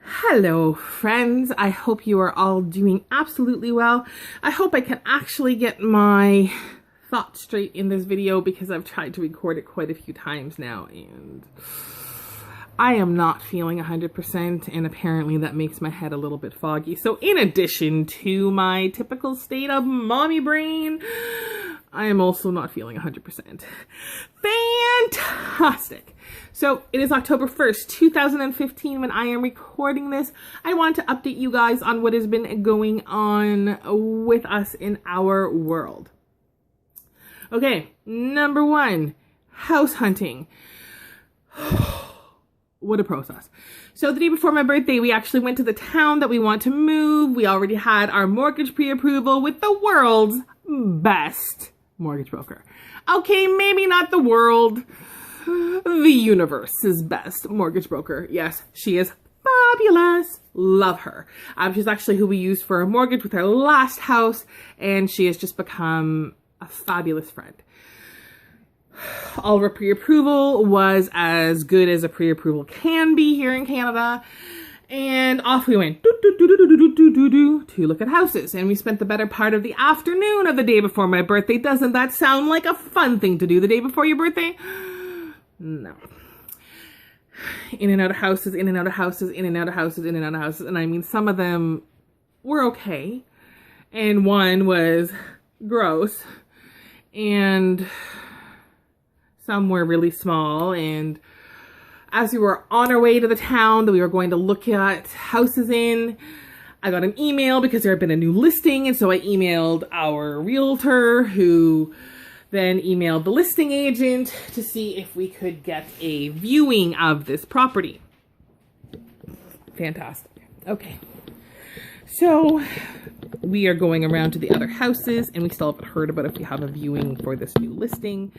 Hello friends, I hope you are all doing absolutely well. I hope I can actually get my thoughts straight in this video because I've tried to record it quite a few times now and I am not feeling 100% and apparently that makes my head a little bit foggy. So in addition to my typical state of mommy brain, I am also not feeling 100%. Fantastic. So it is October 1st, 2015 when I am recording this. I want to update you guys on what has been going on with us in our world. Okay, number one, house hunting. What a process. So the day before my birthday, we actually went to the town that we want to move. We already had our mortgage pre-approval with the world's best mortgage broker. Okay, maybe not the world, the universe's best mortgage broker. Yes, she is fabulous. Love her. She's actually who we used for a mortgage with our last house, and she has just become a fabulous friend. All of our pre-approval was as good as a pre-approval can be here in Canada. And off we went to look at houses. And we spent the better part of the afternoon of the day before my birthday. Doesn't that sound like a fun thing to do the day before your birthday? No. In and out of houses, in and out of houses, in and out of houses, in and out of houses. And I mean, some of them were okay. And one was gross. And some were really small. And as we were on our way to the town that we were going to look at houses in, I got an email because there had been a new listing. And so I emailed our realtor, who then emailed the listing agent to see if we could get a viewing of this property. Fantastic. Okay. So we are going around to the other houses and we still haven't heard about if we have a viewing for this new listing.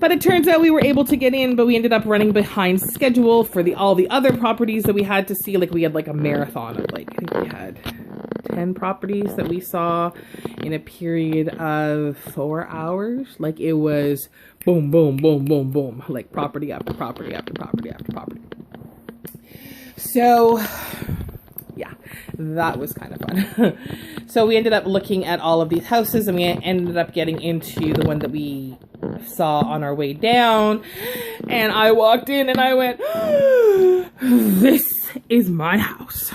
But it turns out we were able to get in, but we ended up running behind schedule for all the other properties that we had to see. Like we had like a marathon of I think we had 10 properties that we saw in a period of 4 hours. Like it was boom, boom, boom, boom, boom. Like property after property after property after property. So yeah, that was kind of fun. So we ended up looking at all of these houses and we ended up getting into the one that we saw on our way down. And I walked in and I went, this is my house.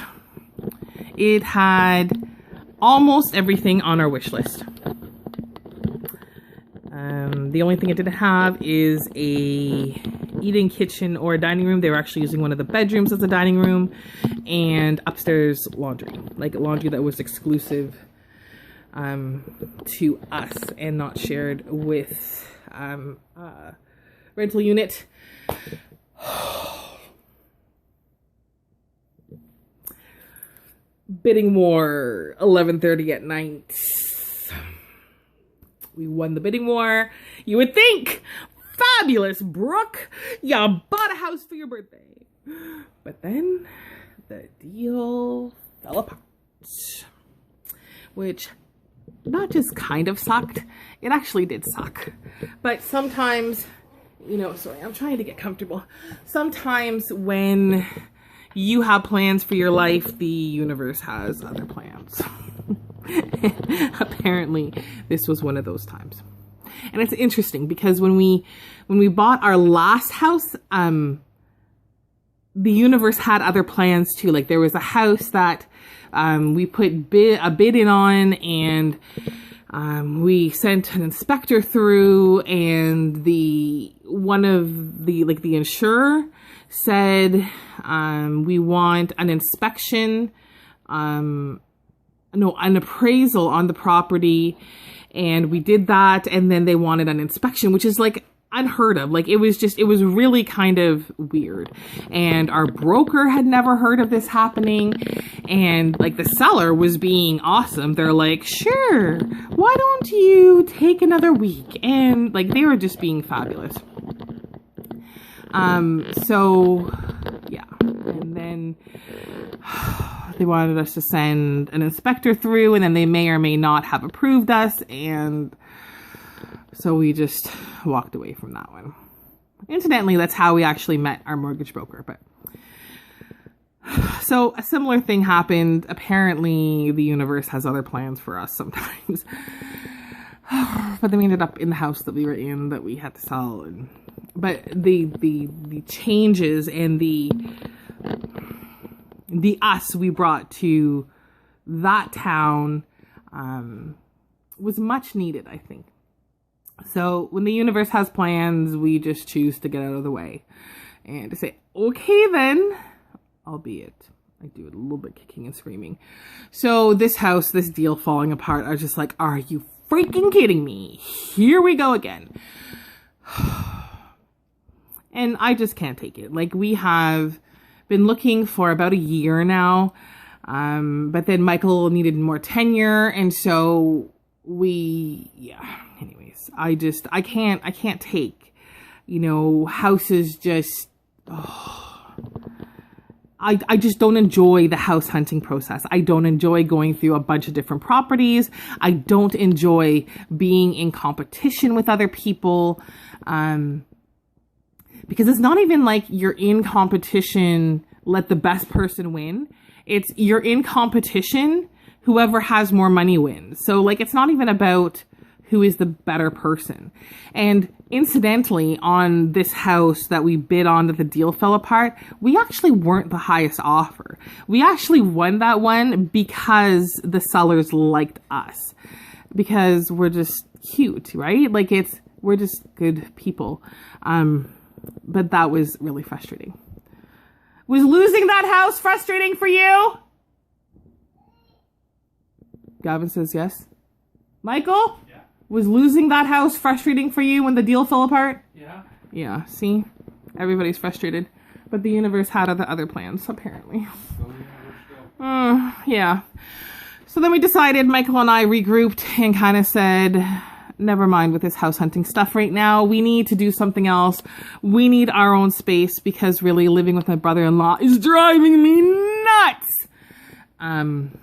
It had almost everything on our wish list. The only thing it didn't have is a eating kitchen or a dining room. They were actually using one of the bedrooms as a dining room, and upstairs laundry, like laundry that was exclusive to us and not shared with rental unit. Bidding war, 11:30 at night. We won the bidding war. You would think, fabulous, Brooke. You bought a house for your birthday. But then the deal fell apart. Which not just kind of sucked. It actually did suck. But sometimes, you know, sorry, I'm trying to get comfortable. Sometimes when you have plans for your life, the universe has other plans. Apparently, this was one of those times. And it's interesting because when we bought our last house, the universe had other plans too. Like there was a house that we put a bid in on, and we sent an inspector through, and the insurer said we want an inspection, an appraisal on the property, and we did that, and then they wanted an inspection, which is like unheard of. Like it was really kind of weird, and our broker had never heard of this happening, and like the seller was being awesome. They're like, sure, why don't you take another week? And like they were just being fabulous. So yeah, and then they wanted us to send an inspector through, and then they may or may not have approved us, and so we just walked away from that one. Incidentally, that's how we actually met our mortgage broker. But so a similar thing happened. Apparently the universe has other plans for us sometimes. But then we ended up in the house that we were in that we had to sell. But the changes and the us we brought to that town was much needed, I think. So when the universe has plans, we just choose to get out of the way and to say, okay then, albeit I do it a little bit kicking and screaming. So this house, this deal falling apart, I was just like, are you freaking kidding me? Here we go again. And I just can't take it. Like, we have been looking for about a year now. But then Michael needed more tenure. And so anyways, I can't take, houses just, I just don't enjoy the house hunting process. I don't enjoy going through a bunch of different properties. I don't enjoy being in competition with other people. Because it's not even like you're in competition, let the best person win. It's you're in competition, whoever has more money wins. So like, it's not even about who is the better person. And incidentally, on this house that we bid on that the deal fell apart, we actually weren't the highest offer. We actually won that one because the sellers liked us, because we're just cute, right? Like, we're just good people. But that was really frustrating. Was losing that house frustrating for you? Gavin says yes. Michael? Yeah. Was losing that house frustrating for you when the deal fell apart? Yeah. Yeah, see? Everybody's frustrated. But the universe had other plans, apparently. Yeah. So then we decided, Michael and I regrouped and kind of said, never mind with this house hunting stuff right now. We need to do something else. We need our own space, because really living with my brother-in-law is driving me nuts. And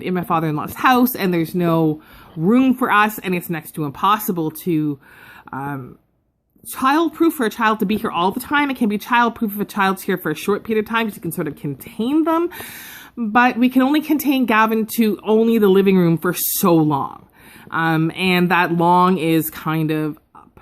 in my father-in-law's house, and there's no room for us, and it's next to impossible to child-proof for a child to be here all the time. It can be child-proof if a child's here for a short period of time, because you can sort of contain them. But we can only contain Gavin to only the living room for so long. And that long is kind of up.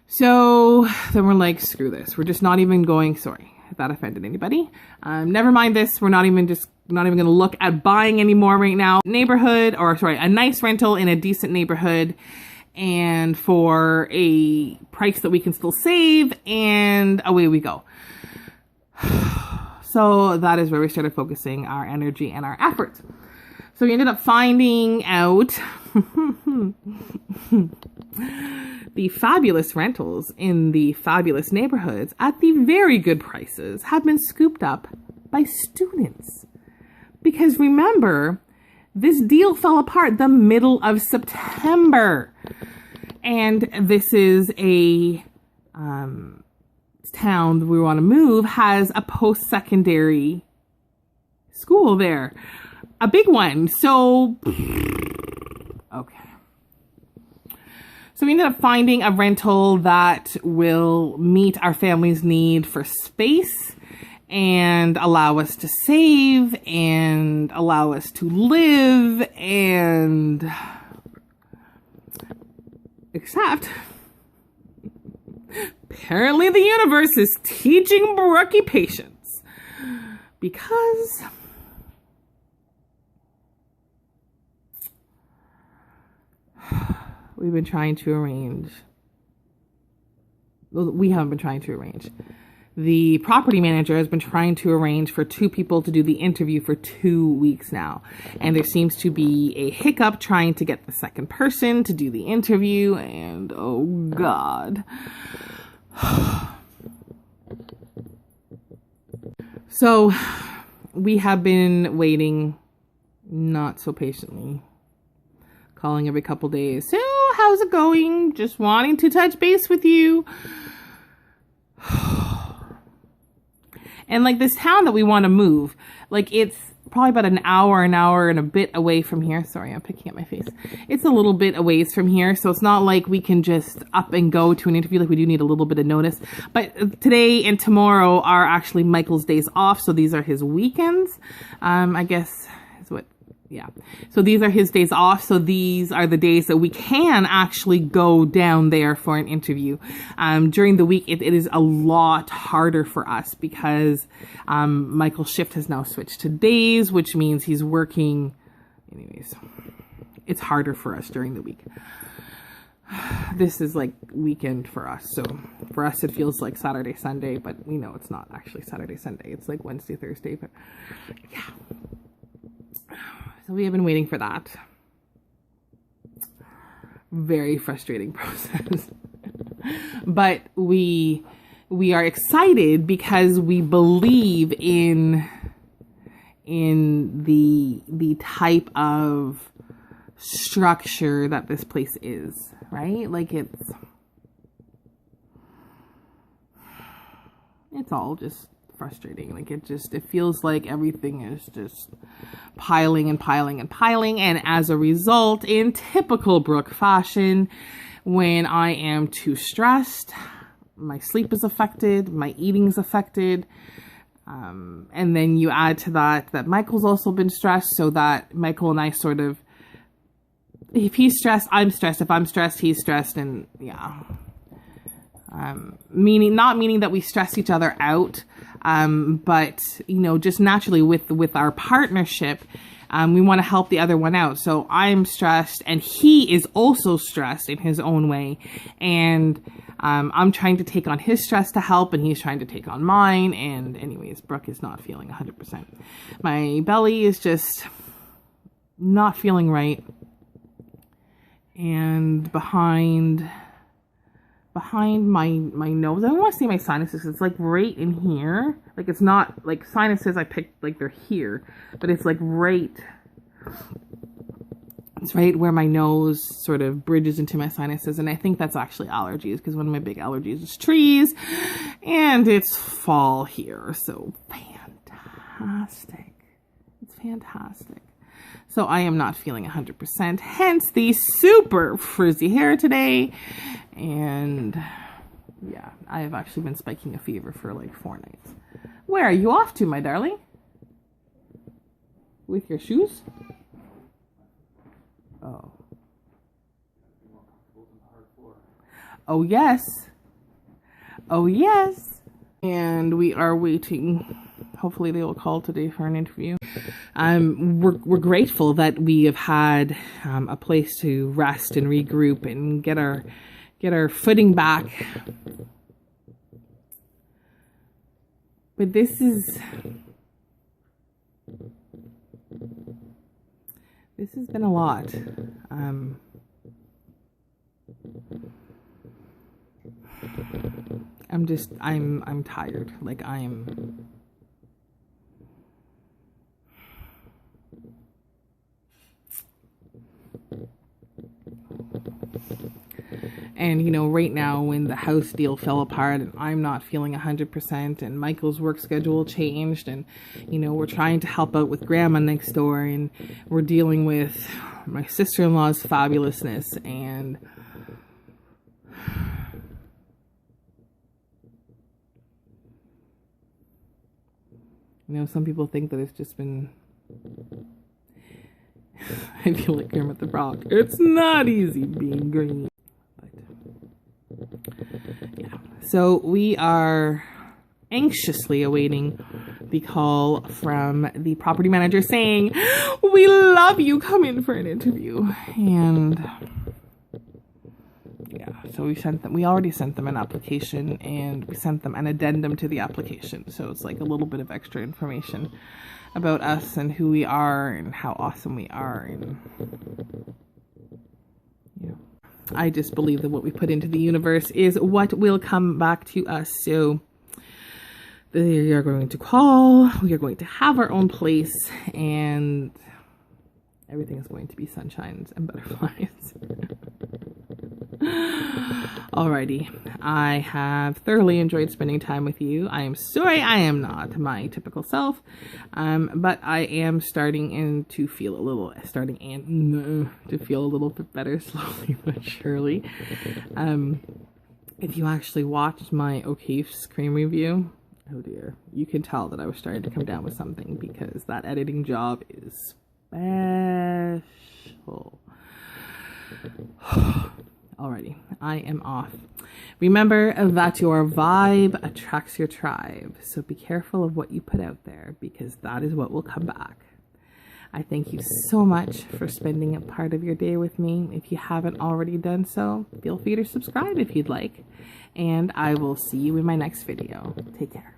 So then we're like, screw this. We're just not even going, sorry if that offended anybody. Never mind this. We're not even going to look at buying anymore right now. A nice rental in a decent neighborhood, and for a price that we can still save, and away we go. So that is where we started focusing our energy and our efforts. So we ended up finding out the fabulous rentals in the fabulous neighborhoods at the very good prices have been scooped up by students. Because remember, this deal fell apart the middle of September. And this is a town that we want to move, has a post-secondary school there. A big one. So, okay. So we ended up finding a rental that will meet our family's need for space and allow us to save and allow us to live, and except apparently the universe is teaching Brookie patience, because we haven't been trying to arrange. The property manager has been trying to arrange for 2 people to do the interview for 2 weeks now. And there seems to be a hiccup trying to get the second person to do the interview. And oh God. So we have been waiting, not so patiently, calling every couple days. So how's it going? Just wanting to touch base with you. And like, this town that we want to move, like, it's probably about an hour and a bit away from here. Sorry, I'm picking at my face. It's a little bit a ways from here, so it's not like we can just up and go to an interview. Like, we do need a little bit of notice. But today and tomorrow are actually Michael's days off, so these are his weekends. I guess is what. Yeah. So these are his days off. So these are the days that we can actually go down there for an interview. During the week, it is a lot harder for us because Michael's shift has now switched to days, which means he's working. Anyways, it's harder for us during the week. This is like weekend for us. So for us, it feels like Saturday, Sunday, but we know it's not actually Saturday, Sunday. It's like Wednesday, Thursday. But yeah. So we have been waiting for that. Very frustrating process. But we are excited because we believe in the type of structure that this place is, right? Like it's all just frustrating. Like it feels like everything is just piling and piling and piling, and as a result, in typical Brooke fashion, when I am too stressed, my sleep is affected, my eating is affected, and then you add to that Michael's also been stressed, so that Michael and I sort of, if he's stressed, I'm stressed, if I'm stressed, he's stressed, and yeah. Not meaning that we stress each other out, but you know, just naturally with our partnership, we want to help the other one out. So I'm stressed, and he is also stressed in his own way, and I'm trying to take on his stress to help, and he's trying to take on mine. And anyways, Brooke is not feeling 100%. My belly is just not feeling right, and behind my nose, I don't want to say my sinuses, it's like right in here. Like it's not like sinuses I picked, like they're here, but it's like it's right where my nose sort of bridges into my sinuses. And I think that's actually allergies, because one of my big allergies is trees, and it's fall here. So fantastic. It's fantastic. So I am not feeling 100%, hence the super frizzy hair today. And yeah, I have actually been spiking a fever for like 4 nights. Where are you off to, my darling? With your shoes? Oh. Oh, yes. Oh, yes. And we are waiting. Hopefully they will call today for an interview. We're grateful that we have had a place to rest and regroup and get our footing back. But this has been a lot. I'm tired. Like I'm And, you know, right now when the house deal fell apart and I'm not feeling 100% and Michael's work schedule changed, and, you know, we're trying to help out with grandma next door, and we're dealing with my sister-in-law's fabulousness, and you know, some people think that it's just been I feel like Kermit the Frog. It's not easy being green. Yeah, so we are anxiously awaiting the call from the property manager saying, "We love you, come in for an interview." And yeah, so we already sent them an application, and we sent them an addendum to the application. So it's like a little bit of extra information about us and who we are and how awesome we are. And yeah, I just believe that what we put into the universe is what will come back to us. So they are going to call, we are going to have our own place, and everything is going to be sunshines and butterflies. Alrighty, I have thoroughly enjoyed spending time with you. I am sorry I am not my typical self, but I am starting to feel a little bit better slowly but surely. If you actually watched my O'Keeffe's cream review, oh dear, you can tell that I was starting to come down with something because that editing job is special. Alrighty, I am off. Remember that your vibe attracts your tribe, so be careful of what you put out there because that is what will come back. I thank you so much for spending a part of your day with me. If you haven't already done so, feel free to subscribe if you'd like, and I will see you in my next video. Take care.